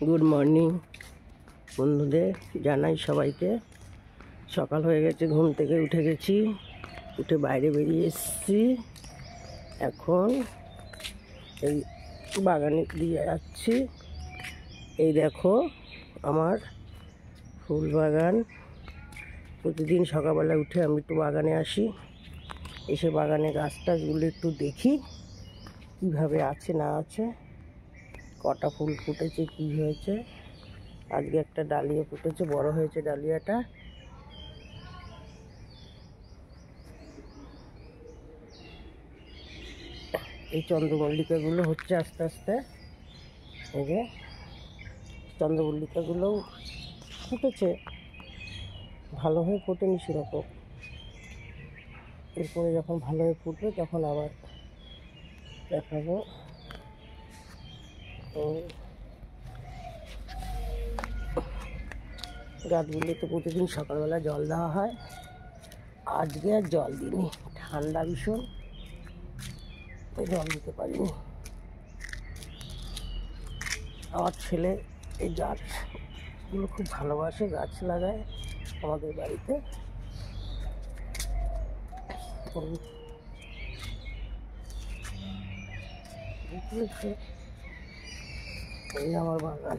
Good morning বন্ধুদের জানাই সবাইকে। সকাল হয়ে গেছে, ঘুম থেকে উঠে গেছি, উঠে বাইরে বেরিয়ে এসেছি। এখন এই বাগানে দিয়ে যাচ্ছি। এই দেখো আমার ফুল বাগান। প্রতিদিন সকালবেলা উঠে আমি একটু বাগানে আসি, এসে বাগানে গাছ টাছগুলো একটু দেখি কীভাবে আছে না আছে, কটা ফুল ফুটেছে, কি হয়েছে। আজকে একটা ডালিয়া ফুটেছে, বড় হয়েছে ডালিয়াটা। এই চন্দ্রমল্লিকাগুলো হচ্ছে আস্তে আস্তে। এই যে চন্দ্রমল্লিকাগুলোও ফুটেছে, ভালো হয়ে ফোটেনি সেরকম। এরপরে যখন ভালো হয়ে ফুটবে তখন আবার দেখাবো। গাছগুলিতে প্রতিদিন সকালবেলা জল দেওয়া হয়, আজকে আর জল দিইনি, ঠান্ডা ভীষণ, জল দিতে পারিনি। আমার ছেলে এই গাছগুলো খুব ভালোবাসে, গাছ লাগায় আমাদের বাড়িতে। এই আমার বাগান।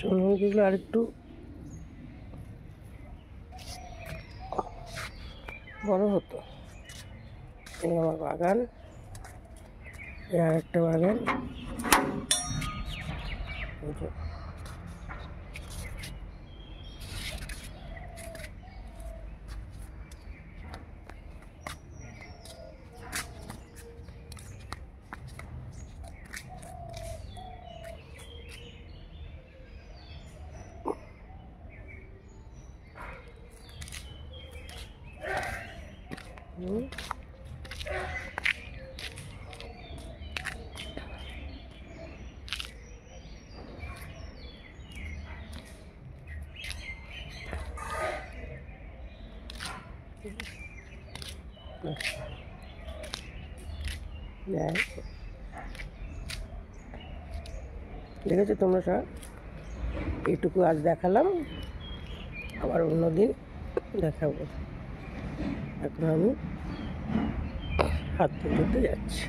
চন্দ্রমল্লিকাগুলো আর একটু বড় হতো। এই আমার বাগান, এই আর একটা বাগান। দেখেছো তোমরা সব, এইটুকু আজ দেখালাম, আবার অন্যদিন দেখাবো। এখন আমি হাত ধুতে যাচ্ছি।